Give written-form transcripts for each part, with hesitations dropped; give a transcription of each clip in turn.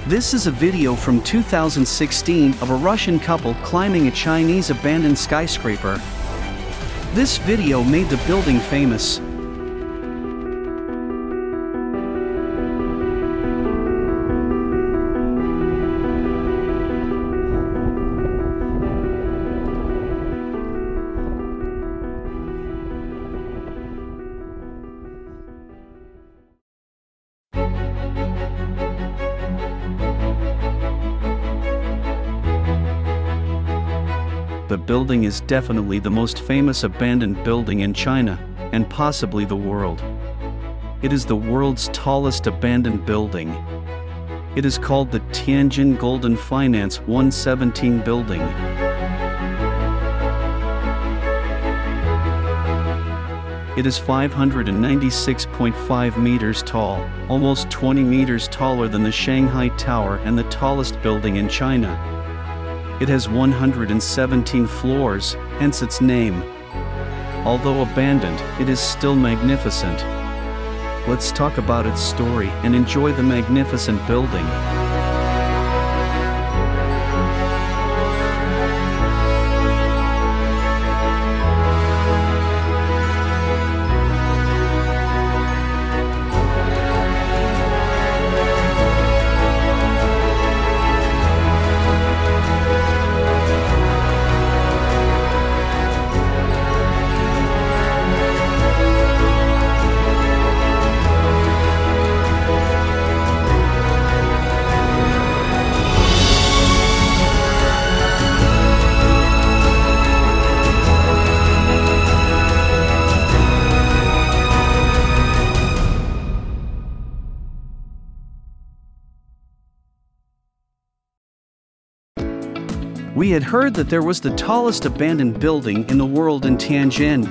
This is a video from 2016 of a Russian couple climbing a Chinese abandoned skyscraper. This video made the building famous. The building is definitely the most famous abandoned building in China, and possibly the world. It is the world's tallest abandoned building. It is called the Tianjin Goldin Finance 117 building. It is 596.5 meters tall, almost 20 meters taller than the Shanghai Tower and the tallest building in China. It has 117 floors, hence its name. Although abandoned, it is still magnificent. Let's talk about its story and enjoy the magnificent building. We had heard that there was the tallest abandoned building in the world in Tianjin.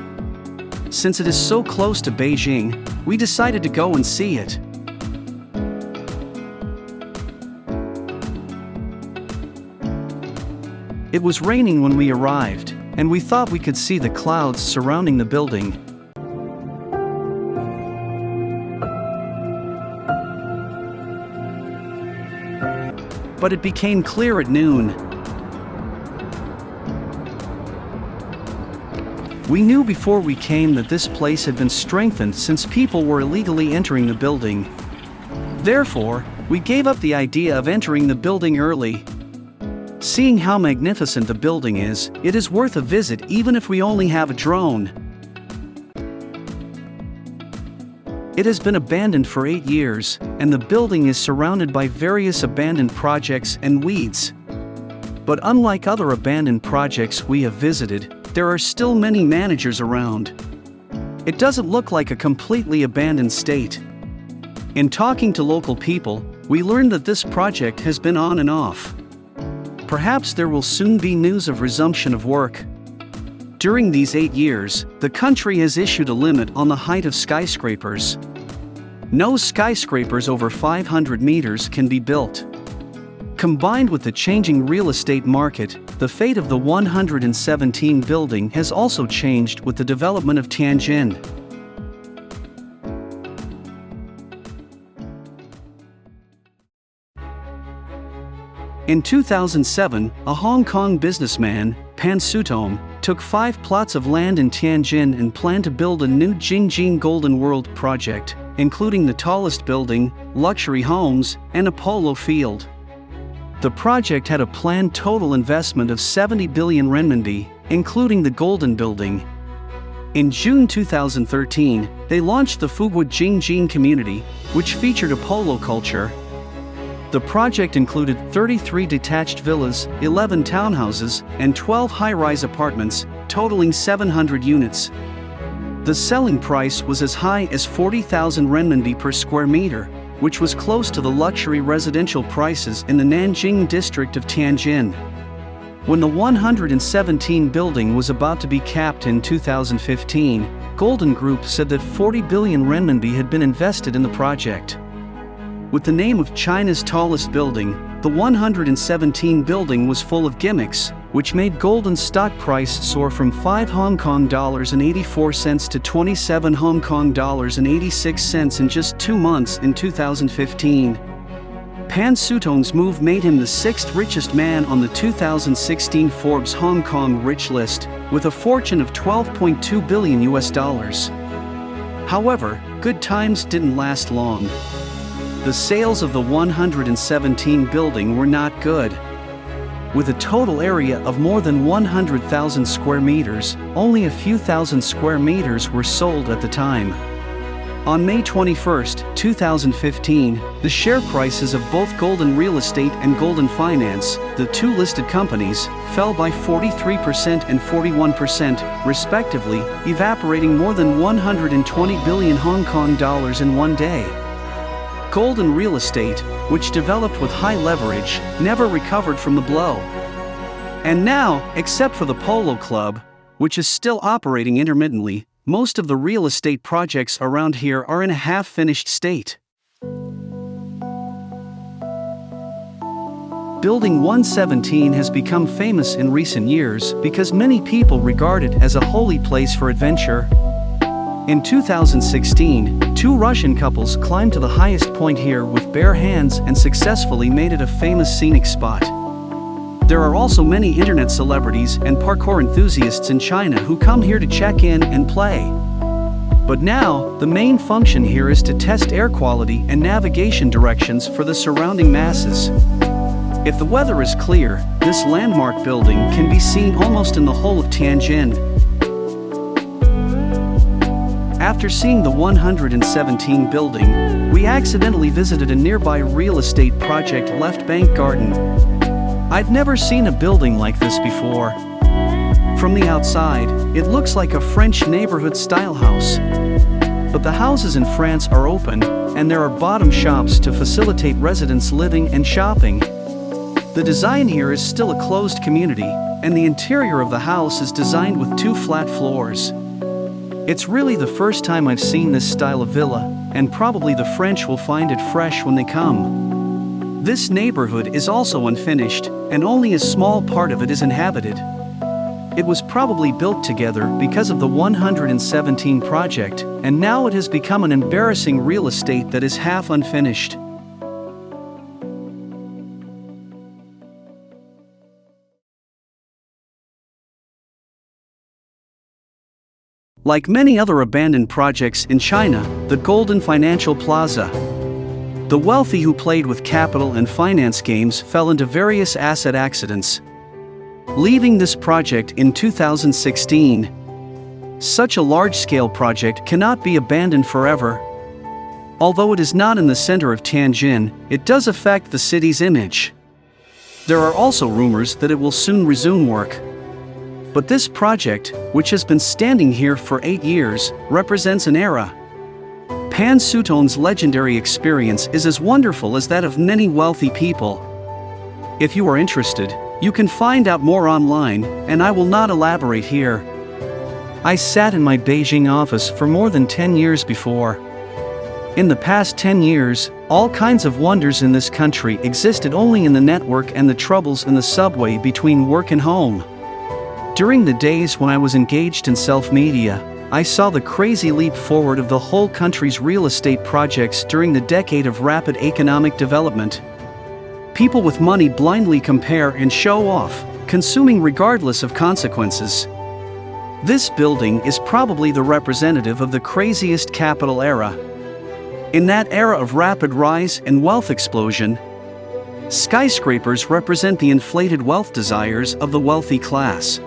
Since it is so close to Beijing, we decided to go and see it. It was raining when we arrived, and we thought we could see the clouds surrounding the building. But it became clear at noon. We knew before we came that this place had been strengthened since people were illegally entering the building. Therefore, we gave up the idea of entering the building early. Seeing how magnificent the building is, it is worth a visit even if we only have a drone. It has been abandoned for 8 years, and the building is surrounded by various abandoned projects and weeds. But unlike other abandoned projects we have visited, there are still many managers around. It doesn't look like a completely abandoned state. In talking to local people, we learned that this project has been on and off. Perhaps there will soon be news of resumption of work. During these 8 years, the country has issued a limit on the height of skyscrapers. No skyscrapers over 500 meters can be built. Combined with the changing real estate market, the fate of the 117 building has also changed with the development of Tianjin. In 2007, a Hong Kong businessman, Pan Sutom, took 5 plots of land in Tianjin and planned to build a new Xiqing Goldin World project, including the tallest building, luxury homes, and a polo field. The project had a planned total investment of 70 billion renminbi, including the Goldin building. In June 2013, they launched the Fuguo Goldin community, which featured a polo culture. The project included 33 detached villas, 11 townhouses, and 12 high-rise apartments, totaling 700 units. The selling price was as high as 40,000 renminbi per square meter, which was close to the luxury residential prices in the Xiqing District of Tianjin. When the 117 building was about to be capped in 2015, Goldin Group said that 40 billion renminbi had been invested in the project. With the name of China's tallest building, the 117 building was full of gimmicks, which made Goldin's stock price soar from $5.84 to $27.86 in just 2 months in 2015. Pan Sutong's move made him the sixth richest man on the 2016 Forbes Hong Kong Rich List, with a fortune of $12.2 billion US. However, good times didn't last long. The sales of the 117 building were not good. With a total area of more than 100,000 square meters, only a few thousand square meters were sold at the time. On May 21, 2015, the share prices of both Goldin Real Estate and Goldin Finance, the two listed companies, fell by 43% and 41%, respectively, evaporating more than 120 billion Hong Kong dollars in one day. Goldin Real Estate, which developed with high leverage, never recovered from the blow. And now, except for the Polo Club, which is still operating intermittently, most of the real estate projects around here are in a half-finished state. Building 117 has become famous in recent years because many people regard it as a holy place for adventure. In 2016, two Russian couples climbed to the highest point here with bare hands and successfully made it a famous scenic spot. There are also many internet celebrities and parkour enthusiasts in China who come here to check in and play. But now, the main function here is to test air quality and navigation directions for the surrounding masses. If the weather is clear, this landmark building can be seen almost in the whole of Tianjin. After seeing the 117 building, we accidentally visited a nearby real estate project Left Bank Garden. I've never seen a building like this before. From the outside, it looks like a French neighborhood-style house. But the houses in France are open, and there are bottom shops to facilitate residents living and shopping. The design here is still a closed community, and the interior of the house is designed with two flat floors. It's really the first time I've seen this style of villa, and probably the French will find it fresh when they come. This neighborhood is also unfinished, and only a small part of it is inhabited. It was probably built together because of the 117 project, and now it has become an embarrassing real estate that is half unfinished. Like many other abandoned projects in China, the Goldin Financial Plaza. The wealthy who played with capital and finance games fell into various asset accidents, leaving this project in 2016. Such a large-scale project cannot be abandoned forever. Although it is not in the center of Tianjin, it does affect the city's image. There are also rumors that it will soon resume work. But this project, which has been standing here for 8 years, represents an era. Pan Sutong's legendary experience is as wonderful as that of many wealthy people. If you are interested, you can find out more online, and I will not elaborate here. I sat in my Beijing office for more than 10 years before. In the past 10 years, all kinds of wonders in this country existed only in the network and the troubles in the subway between work and home. During the days when I was engaged in self-media, I saw the crazy leap forward of the whole country's real estate projects during the decade of rapid economic development. People with money blindly compare and show off, consuming regardless of consequences. This building is probably the representative of the craziest capital era. In that era of rapid rise and wealth explosion, skyscrapers represent the inflated wealth desires of the wealthy class,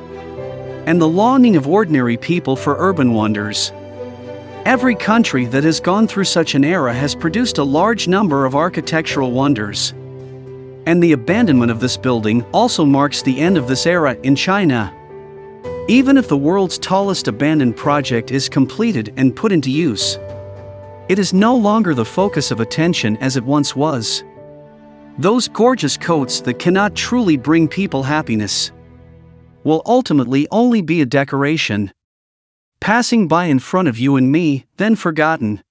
and the longing of ordinary people for urban wonders. Every country that has gone through such an era has produced a large number of architectural wonders. And the abandonment of this building also marks the end of this era in China. Even if the world's tallest abandoned project is completed and put into use, it is no longer the focus of attention as it once was. Those gorgeous coats that cannot truly bring people happiness will ultimately only be a decoration, passing by in front of you and me, then forgotten.